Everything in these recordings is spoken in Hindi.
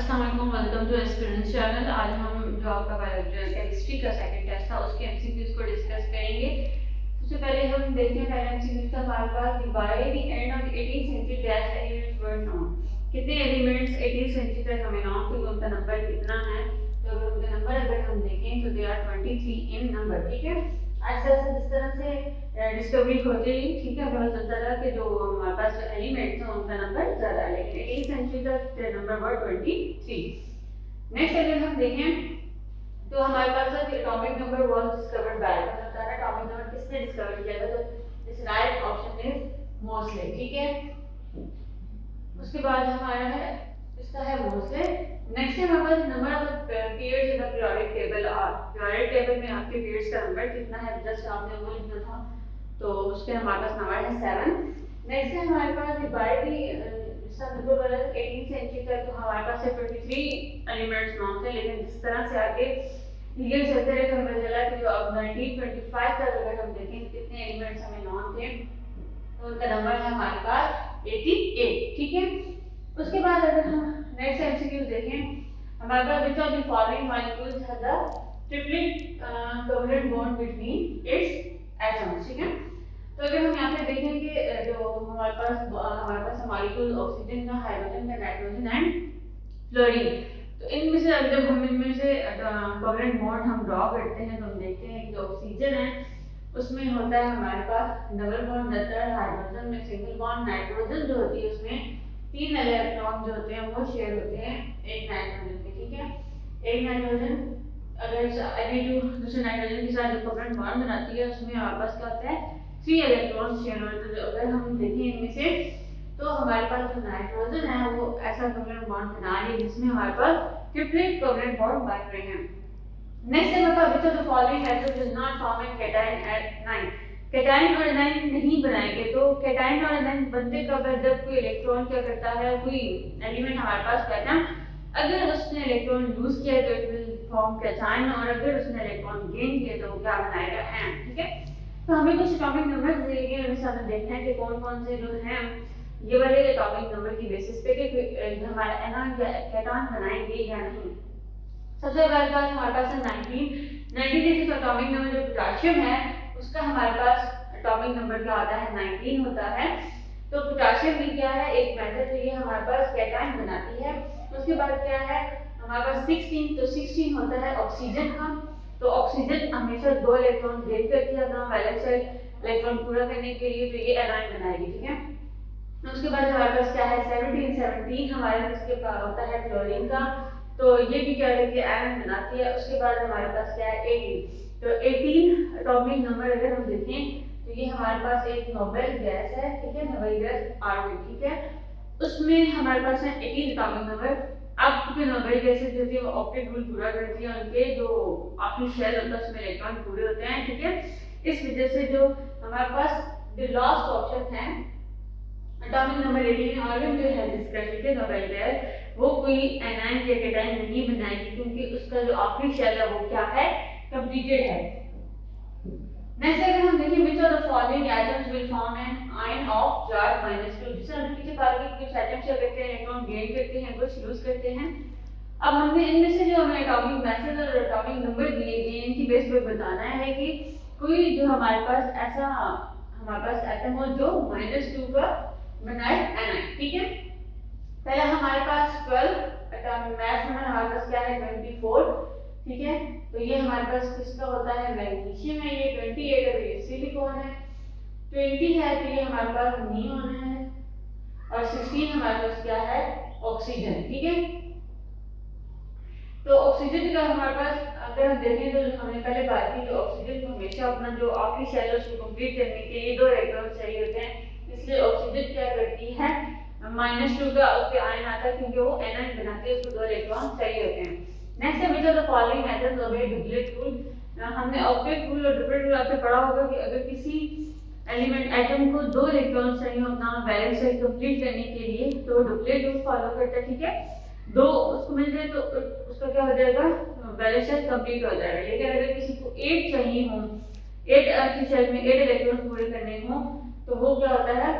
अस्सलाम वालेकुम, वेलकम टू एक्सपीरियंस चैनल। आज हम जो आपका केमिस्ट्री का सेकंड टेस्ट था उसके एमसीक्यूज को डिस्कस करेंगे। सबसे पहले हम देखते हैं, पहला एमसीक्यू था हमारे पास, by the end of 18th century dash elements were known. कितने एलिमेंट्स 18th सेंचुरी तक हमें नॉन थे, उनका नंबर कितना है। तो अगर उनका नंबर अगर हम देखें तो दे आर 23 इन नंबर। ठीक है, ऐसे ऐसे जिस तरह से डिस्कवरी होती है, ठीक है, पता चलता रहा कि जो हमारे पास एलिमेंट्स हैं उनका नंबर ज़्यादा है, लेकिन 18th सेंचुरी तक नंबर वर 23। नेक्स्ट अगर हम देखें तो हमारे पास atomic number was discovered by, मतलब एटॉमिक नंबर किसने डिस्कवर किया था, तो इस राइट ऑप्शन इज मोस्ले। ठीक है, उसके बाद हमारा है इसका है मोस्ले। नेक्स्ट है हमारे पास number of pairs in the periodic table are. Periodic table में आपके पेयर्स का नंबर कितना है, जस्ट आपने वो लिखना था, तो उसके हमारे पास नंबर है 7। नेक्स्ट है हमारे पास बाय द नंबर वाला 18th सेंचुरी तक तो हमारे पास 23 एलिमेंट्स नॉन थे, लेकिन जिस तरह से आगे ये चलते रहे तो हमें चला कि जो अब 1925 तक अगर हम देखें कितने एलिमेंट्स हमें नॉन थे, तो उनका नंबर है हमारे पास 88। ठीक है, उसके बाद अगर हम नेक्स्ट एमसीक्यू देखें, हमारे पास which of the following molecules have the triplet covalent bond between its atoms. ठीक है, तो अगर हम यहाँ पे देखें कि जो हमारे पास मॉलिक्यूल ऑक्सीजन का, हाइड्रोजन का, नाइट्रोजन एंड फ्लोरीन, तो इनमें से जब हम इनमें से कोवलेंट बॉन्ड हम ड्रॉ करते हैं तो हम देखते हैं कि जो ऑक्सीजन है उसमें होता है हमारे पास डबल बॉन्ड रहता है, हाइड्रोजन में सिंगल बॉन्ड, नाइट्रोजन जो होती है उसमें 3 इलेक्ट्रॉन जो होते हैं वो शेयर होते हैं एक नाइट्रोजन के। ठीक है, एक नाइट्रोजन अगर दूसरे नाइट्रोजन के साथ जो कोवलेंट बॉन्ड बनाती है उसमें हमारे पास क्या होता है 3 इलेक्ट्रॉन शेयर होते हैं। तो अगर हम देखें इनमें से तो हमारे पास जो नाइट्रोजन है वो ऐसा कोवलेंट बॉन्ड बना रही है जिसमें हमारे पास ट्रिपलेट कोवलेंट बॉन्ड बन रहे हैं। नेक्स्ट है हमारे पास the following atoms does not form in cation at 9। Cation और एनायन नहीं बनाएंगे, तो कैटायन और एनायन बनते कब है, जब कोई इलेक्ट्रॉन क्या करता है, कोई एलिमेंट हमारे पास कैटन, अगर उसने इलेक्ट्रॉन लूज किया तो इट विल फॉर्म कैटायन, और अगर उसने इलेक्ट्रॉन गेन किया तो वो क्या बनाएगा, एन। ठीक है, तो हमें कुछ एटॉमिक नंबर्स दिए गए, उनमें से हमें देखना है कि कौन कौन से जो हैं ये वाले एटॉमिक नंबर की बेसिस पे कि हमारा एनायन या कैटायन बनाएंगे या नहीं। सबसे पहले बात हमारे पास है 19 जो एटॉमिक नंबर जो पोटेशियम है उसका हमारे पास एटॉमिक नंबर क्या होता है, 19 होता है। तो पोटेशियम भी क्या है, एक मेटल, तो ये हमारे पास कैटायन बनाती है। उसके बाद क्या है हमारे पास 16, तो 16 होता है ऑक्सीजन का। तो ऑक्सीजन हमेशा 2 इलेक्ट्रॉन गेन करती है अपना वैलेंस इलेक्ट्रॉन पूरा करने के लिए, तो ये एनायन बनाएगी। ठीक है, उसके बाद हमारे पास क्या है 17 हमारे पास इसके पास होता है फ्लोरीन का, तो ये भी क्या करती है, आयरन बनाती है। उसके बाद हमारे पास क्या है 18, तो 18 एटॉमिक नंबर अगर हम देखें तो ये हमारे पास एक नोबेल गैस है। ठीक है, नोबेल गैस आर्गन। ठीक है, उसमें हमारे पास है 18 एटॉमिक नंबर। अब क्योंकि नोबेल गैसेस जो होती है वो ऑक्टेट रूल पूरा करती है, उनके जो आखिरी शेल होता है उसमें इलेक्ट्रॉन पूरे होते हैं। ठीक है, इस वजह से जो हमारे पास द लास्ट ऑप्शन है एटॉमिक नंबर 18 आर्गन जो है जिसका ठीक है नोबेल गैस, वो कोई एनायन या कैटायन नहीं बनाएगी क्योंकि उसका जो आखिरी शेल है वो क्या है, कंप्लीटेड है। नेक्स्ट अगर हम देखें which of the following atoms will form an ion of charge -2, जिससे हम पीछे बात की कुछ एटम्स क्या करते हैं, इलेक्ट्रॉन गेन करते हैं, कुछ लूज करते हैं। अब हमने इनमें से जो हमें एटॉमिक मैसेज और एटॉमिक नंबर दिए गए इनकी बेस पे बताना है कि कोई जो हमारे पास ऐसा हमारे पास एटम हो जो -2 का बनाए एनायन। ठीक है, पहला हमारे पास 12 एटॉमिक मास में हमारे पास क्या है 24। ठीक है, तो ये हमारे पास किसका होता है, मैग्नीशियम है, ये 28 है, तो ये सिलिकॉन है। 20 है तो ये हमारे पास नियोन है, और 16 हमारे पास क्या है, ऑक्सीजन। ठीक है, तो ऑक्सीजन का हमारे पास अगर हम देखें तो हमने पहले बात की, जो ऑक्सीजन को हमेशा अपना जो आखिरी शेल है उसको कंप्लीट करने के लिए 2 इलेक्ट्रॉन चाहिए होते हैं, इसलिए ऑक्सीजन क्या करती है -2 का उस पे आयन आता है क्योंकि वो एनायन बनाती है, उसको 2 इलेक्ट्रॉन चाहिए होते हैं। नेक्स्ट है which of the following methods of duplet rule. हमने ऑक्टेट रूल और डुप्लेट रूल आपने पढ़ा होगा कि अगर किसी एलिमेंट एटम को 2 इलेक्ट्रॉन चाहिए अपना वैलेंस शेल कंप्लीट करने के लिए तो वो डुप्लेट रूल फॉलो करता है। ठीक है, 2 उसको मिल जाए तो उसका क्या हो जाएगा, वैलेंस शेल कंप्लीट हो जाएगा। लेकिन अगर किसी को 8 चाहिए हो, 8 की शेल में 8 इलेक्ट्रॉन पूरे करने हो, तो वो क्या होता है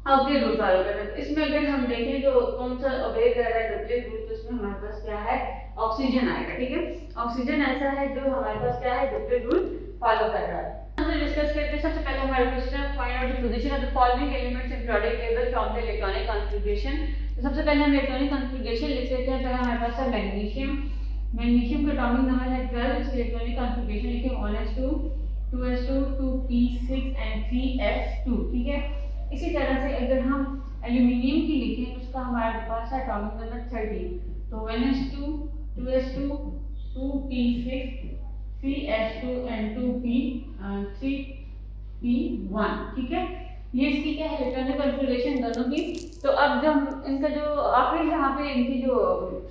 ऑक्टेट रूल फॉलो करना है। इसमें अगर हम देखें तो कौन सा ओबे कर रहा है डुप्लेट रूल, तो इसमें उसमें हमारे पास क्या है, ऑक्सीजन आएगा। ठीक है, ऑक्सीजन ऐसा है जो हमारे पास क्या है, डिफरेंट रूल फॉलो कर रहा है। तो डिस्कस करते हैं, सबसे पहले हमारे क्वेश्चन है find out the position of the following elements in periodic table from the electronic configuration. तो सबसे पहले हम इलेक्ट्रॉनिक कॉन्फ़िगरेशन लिख लेते हैं। पहले हमारे पास है मैग्नीशियम, मैग्नीशियम का एटॉमिक नंबर है 12, इसकी इलेक्ट्रॉनिक कॉन्फ़िगरेशन लिखें 1s2 2s2 2p6 and 3s2। ठीक है, इसी तरह से अगर हम एल्यूमिनियम की लिखें तो उसका हमारे पास है एटॉमिक नंबर 13, तो 1s2 2s2 2p6 3s2 and 3p1। ठीक है, ये इसकी क्या है, इलेक्ट्रॉनिक कॉन्फ़िगरेशन दोनों की। तो अब जब इनका जो आखिरी यहाँ पे इनकी जो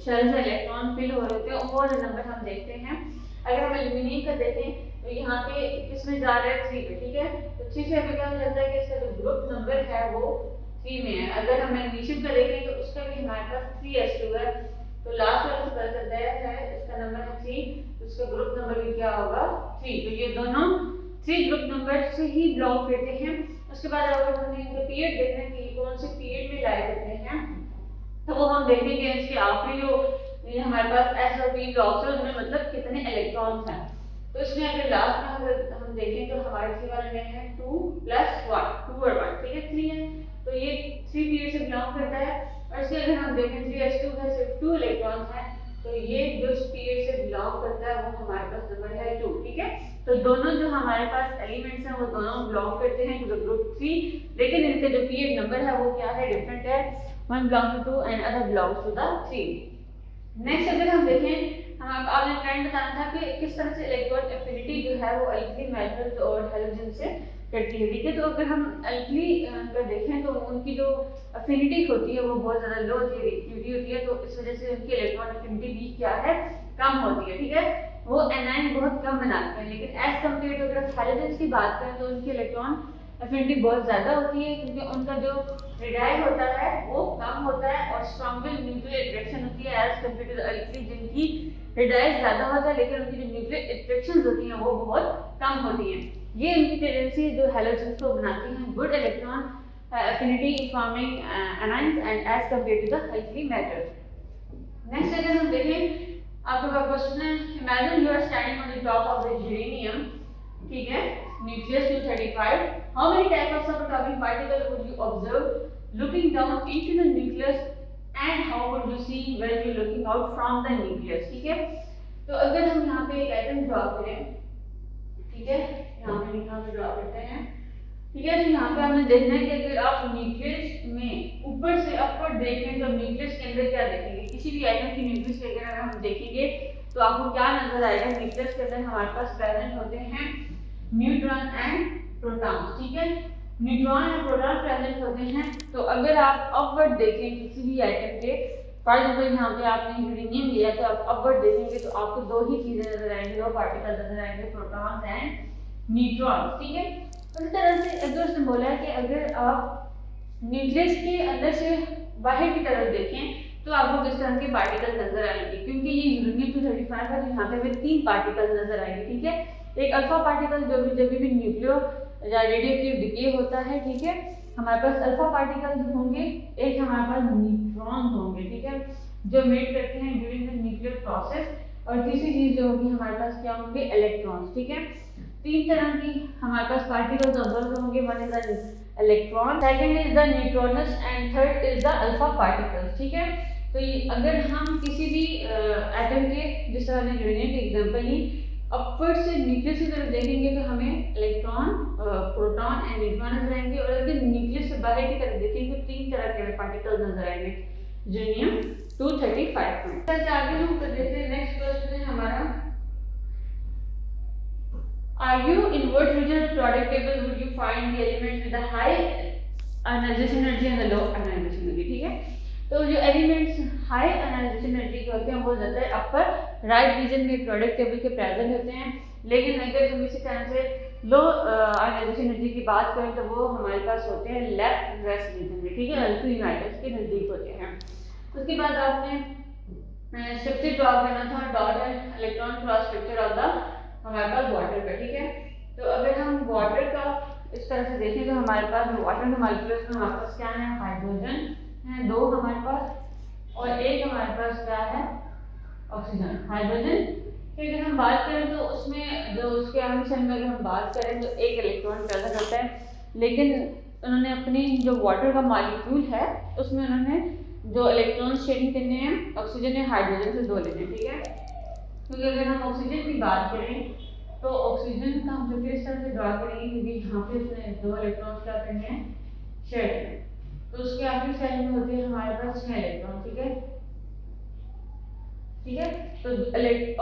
शेल्स है इलेक्ट्रॉन फिल हो रहे होते हैं वो वाले नंबर हम देखते हैं। अगर हम एल्यूमिनियम का देखें तो यहाँ पे किसमें जा रहा है, 3 पे। ठीक है, तो 3 से हमें क्या लगता है कि इसका जो ग्रुप नंबर है वो 3 में है। अगर हम मैग्नीशियम का देखें तो उसका भी हमारे पास 3s2 है, तो लास्ट वाला पता चलता है इसका नंबर है 3, तो उसका ग्रुप नंबर भी क्या होगा, 3। तो ये दोनों 3 ग्रुप नंबर से ही बिलोंग करते हैं। उसके बाद अगर हमें इनका पीरियड देखना है कि कौन से पीरियड में लाए करते हैं, तो वो हम देखेंगे इसके आखिरी जो ये हमारे पास s और p ब्लॉक्स है उनमें मतलब कितने इलेक्ट्रॉन्स हैं। तो इसमें अगर लास्ट में अगर हम देखें तो हमारे सी वाले में है 2 + 1, 2 और 1। ठीक है, 3 है, तो ये 3 पीरियड से बिलोंग करता है। और इसके अगर हम देखें 3s2 है, सिर्फ 2 इलेक्ट्रॉन्स हैं, तो ये जो इस पीरियड से बिलोंग करता है वो हमारे पास नंबर है 2। ठीक है, तो दोनों जो हमारे पास एलिमेंट्स हैं वो दोनों बिलोंग करते हैं टू द ग्रुप 3, लेकिन इनके जो पीरियड नंबर है वो क्या है, डिफरेंट है। One belongs to 2 and other belongs to the 3। Next अगर हम देखें, हम आपने ट्रेंड बताना था कि किस तरह से इलेक्ट्रॉन एफिनिटी जो है वो अल्कली मेटल्स और हैलोजन से करती है। ठीक है, तो अगर हम अल्कली का देखें तो उनकी जो एफिनिटी होती है वो बहुत ज़्यादा लो होती है, रिएक्टिविटी होती है, तो इस वजह से उनकी इलेक्ट्रॉन एफिनिटी भी क्या है, कम होती है। ठीक है, वो एनायन बहुत कम बनाते हैं। लेकिन एज कम्पेयर टू अगर हैलोजेंस की बात करें तो उनकी इलेक्ट्रॉन एफिनिटी बहुत ज़्यादा होती है, क्योंकि उनका जो रेडाई होता है वो कम होता है और स्ट्रॉन्गर न्यूक्लियर अट्रैक्शन होती है as compare to the alkali, जिनकी रेडाई ज़्यादा होता है लेकिन उनकी जो न्यूक्लियर अट्रैक्शन होती हैं वो बहुत कम होती हैं। ये उनकी टेंडेंसी जो हैलोजेंस को बनाती हैं good electron affinity forming anions and as compare to the alkali matter. Next अगर हम देखें, आपका क्वेश्चन है imagine you are standing on the top of the uranium, ठीक है, nucleus 235, how many type of subatomic particle would you observe looking down into the nucleus and how would you see when you looking out from the nucleus। ठीक है, तो अगर हम यहाँ पे एक आइटम ड्रॉ करें, ठीक है, यहाँ पे लिखा हम ड्रॉ करते हैं। ठीक है, तो यहाँ पे हमने देखना है कि अगर आप न्यूक्लियस में ऊपर से अपवर्ड देखें तो न्यूक्लियस के अंदर क्या देखेंगे, किसी भी आइटम की न्यूक्लियस के अगर हम देखेंगे तो आपको क्या नजर आएगा, न्यूक्लियस के अंदर हमारे पास प्रेजेंट होते हैं न्यूट्रॉन एंड प्रोटॉन्स। ठीक है, न्यूट्रॉन और प्रोटॉन प्रेजेंट होते हैं। तो अगर आप अपवर्ड देखें किसी भी आइटम के, फॉर एग्जाम्पल यहाँ पे आपने यूरेनियम लिया तो आप अपवर्ड देखेंगे तो आपको दो ही चीजें नजर आएंगी, दो पार्टिकल नजर आएंगे, प्रोटॉन्स एंड न्यूट्रॉन्स। ठीक है, इस तरह से अगर उसने बोला है कि अगर आप न्यूक्लियस के अंदर से बाहर की तरफ देखें तो आपको किस तरह के पार्टिकल नजर आएंगे, क्योंकि ये यूरेनियम 235 है तो यहाँ पे हमें 3 पार्टिकल नजर आएंगे। ठीक है, एक अल्फा पार्टिकल जो भी जब भी न्यूक्लियो या रेडियोएक्टिव डिके होता है, ठीक है, हमारे पास अल्फा पार्टिकल्स होंगे, एक हमारे पास न्यूट्रॉन होंगे, ठीक है, जो मेट करते हैं ड्यूरिंग द न्यूक्लियर प्रोसेस, और तीसरी चीज जो होगी हमारे पास क्या होंगे, इलेक्ट्रॉन्स। ठीक है, 3 तरह की हमारे पास पार्टिकल्स ऑब्जर्व होंगे, one is the electron, second is the neutrons and third is the alpha particles. ठीक है, तो अगर हम किसी भी एटम के, जिस तरह हमने यूरेनियम की एग्जांपल ली, अपवर्ड से न्यूक्लियस की तरफ देखेंगे तो हमें इलेक्ट्रॉन, प्रोटॉन एंड न्यूट्रॉन नजर आएंगे, और अगर न्यूक्लियस से बाहर की तरफ देखेंगे तो 3 तरह के पार्टिकल्स नजर आएंगे यूरेनियम 235 में। तो आगे हम कर देते हैं, नेक्स्ट क्वेश्चन है हमारा, are you in what region of the periodic table would you find the elements with the high ionization energy and the low ionization energy। ठीक है, तो जो एलिमेंट्स हाई आयनाइजेशन एनर्जी के होते हैं वो ज़्यादातर अपर राइट रीजन में पीरियोडिक टेबल के प्रेजेंट होते हैं, लेकिन अगर हम इसी तरह से लो आयनाइजेशन एनर्जी की बात करें तो वो हमारे पास होते हैं लेफ्ट वेस्ट रीजन में। ठीक है, अल्फा यूनाइटस के नज़दीक होते हैं। उसके बाद आपने स्ट्रक्चर ड्रॉ करना था, dot and electron cross structure of the हमारे पास वाटर का। ठीक है, तो अगर हम वाटर का इस तरह से देखें तो हमारे पास वाटर के मॉलिक्यूल्स में हमारे पास क्या है, हाइड्रोजन है 2 हमारे पास, और एक हमारे पास क्या है, ऑक्सीजन, हाइड्रोजन। फिर अगर हम बात करें तो उसमें जो उसके आंसर में अगर हम बात करें तो एक इलेक्ट्रॉन प्रेजेंट होता है, लेकिन उन्होंने अपनी जो वाटर का मॉलिक्यूल है उसमें उन्होंने जो इलेक्ट्रॉन शेयरिंग करने हैं ऑक्सीजन या हाइड्रोजन से 2 लेने, ठीक है। क्योंकि अगर हम ऑक्सीजन की बात करें तो ऑक्सीजन का हम जो इस तरह से ड्रा करेंगे, क्योंकि यहाँ पे उसने 2 इलेक्ट्रॉन क्या करने हैं, शेयर करने हैं, तो उसके आखिरी सेल में होते हैं हमारे पास 6 इलेक्ट्रॉन, ठीक है, ठीक है। तो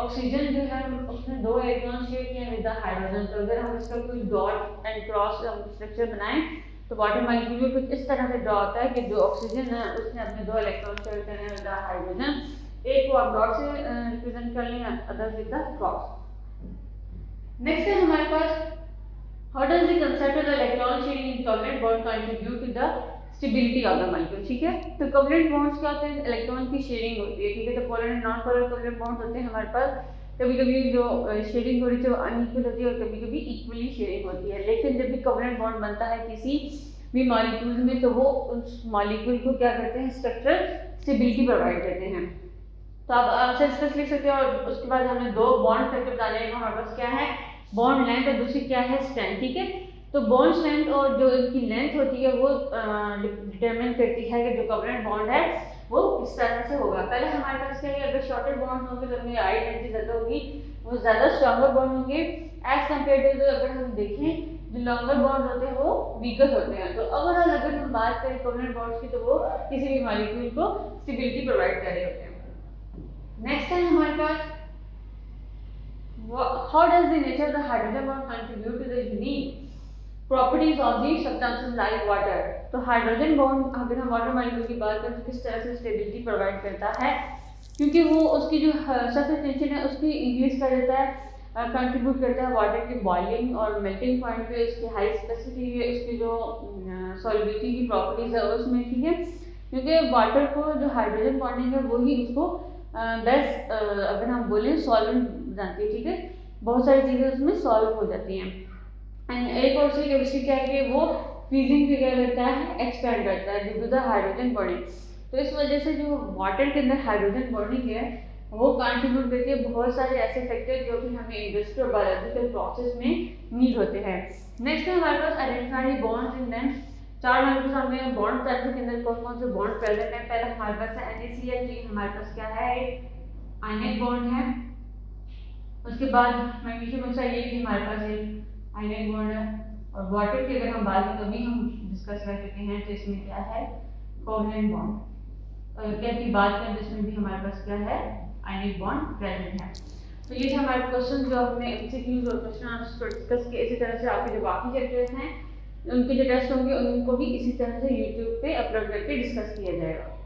ऑक्सीजन जो है उसने 2 इलेक्ट्रॉन शेयर किए विद द हाइड्रोजन। तो अगर हम इसका कोई डॉट एंड क्रॉस स्ट्रक्चर बनाएं तो वाटर मॉलिक्यूल कुछ इस तरह से ड्रा होता है कि जो ऑक्सीजन है उसने अपने 2 इलेक्ट्रॉन शेयर करने विद द हाइड्रोजन, एक को आप डॉट से रिप्रेजेंट कर लें, other with the cross. Next है हमारे पास, how does the concept of the electron sharing in covalent bond contribute to the stability of the molecule, ठीक है। तो कोवलेंट बॉन्ड्स क्या होते हैं, इलेक्ट्रॉन की शेयरिंग होती है, ठीक है। तो polar and non polar covalent bonds होते हैं हमारे पास। कभी कभी जो शेयरिंग हो रही है वो अनइक्वल होती है और कभी कभी इक्वली शेयरिंग होती है, लेकिन जब भी कोवलेंट बॉन्ड बनता है किसी भी मॉलिक्यूल में तो वो उस मॉलिक्यूल को क्या करते हैं, स्ट्रक्चरल स्टेबिलिटी प्रोवाइड करते हैं। तो आप आंसर इसका लिख सकते हो। और उसके बाद हमें 2 बॉन्ड फैक्टर बताने हैं, हमारे पास क्या है, बॉन्ड लेंथ और दूसरी क्या है, स्ट्रेंथ, ठीक है। तो बॉन्ड लेंथ और जो इनकी लेंथ होती है वो डिटरमिन करती है कि जो कोवलेंट बॉन्ड है वो किस तरह से होगा। पहले हमारे पास क्या है, अगर शॉर्टर बॉन्ड होंगे तो उनमें आई एनर्जी ज़्यादा होगी, वो ज़्यादा स्ट्रॉन्गर बॉन्ड होंगे एज कम्पेयर टू अगर हम देखें जो लॉन्गर बॉन्ड होते हैं वो वीकर होते हैं। तो ओवरऑल अगर हम बात करें कोवलेंट बॉन्ड्स की तो वो किसी भी मॉलिक्यूल को स्टेबिलिटी प्रोवाइड कर रहे होते हैं। नेक्स्ट है हमारे पास, how does the nature of the hydrogen bond contribute to the unique properties of the substances like water। तो हाइड्रोजन बॉन्ड अगर हम वाटर मॉलिक्यूल की बात करें तो किस तरह से स्टेबिलिटी प्रोवाइड करता है, क्योंकि वो उसकी जो सरफेस टेंशन है उसकी इंक्रीज कर देता है, कंट्रीब्यूट करता है वाटर की बॉइलिंग और मेल्टिंग पॉइंट पे, उसकी हाई स्पेसिफिसिटी है, उसकी जो सॉल्युबिलिटी की प्रॉपर्टीज है उसमें, ठीक है। क्योंकि वाटर को जो हाइड्रोजन बॉन्डिंग है वही उसको बेस्ट अगर हम बोलें सॉल्वेंट बनाती है, ठीक है। बहुत सारी चीज़ें उसमें सॉल्व हो जाती हैं। एंड एक और उसकी केमिस्ट्री क्या है कि वो फ्रीजिंग भी क्या करता है, एक्सपेंड करता है due to the hydrogen bonding. तो इस वजह से जो वाटर के अंदर हाइड्रोजन बॉन्डिंग है वो कंट्रीब्यूट करती है बहुत सारे ऐसे फैक्टर जो कि हमें इंडस्ट्री और बायोलॉजिकल प्रोसेस में नीड होते हैं। नेक्स्ट है हमारे पास identify bonds in them. 4 molecules हमें बॉन्ड तंत्र के अंदर कौन कौन से बॉन्ड प्रेजेंट है। पहले हमारे पास है NaCl, हमारे पास क्या है, एक आयनिक बॉन्ड है। उसके बाद मैग्नीशियम ऑक्साइड, ये भी हमारे पास एक आयनिक बॉन्ड है। और वाटर की अगर हम बात करें तो भी हम डिस्कस कर चुके हैं, तो इसमें क्या है, कोवलेंट बॉन्ड। और क्या की बात करें तो इसमें भी हमारे पास क्या है, आयनिक बॉन्ड प्रेजेंट है। तो ये थे हमारे क्वेश्चन जो हमने MCQs और क्वेश्चन आंसर डिस्कस किए। इसी तरह से आपके जो बाकी चैप्टर्स हैं उनके जो टेस्ट होंगे उनको भी इसी तरह से YouTube पे अपलोड करके डिस्कस किया जाएगा।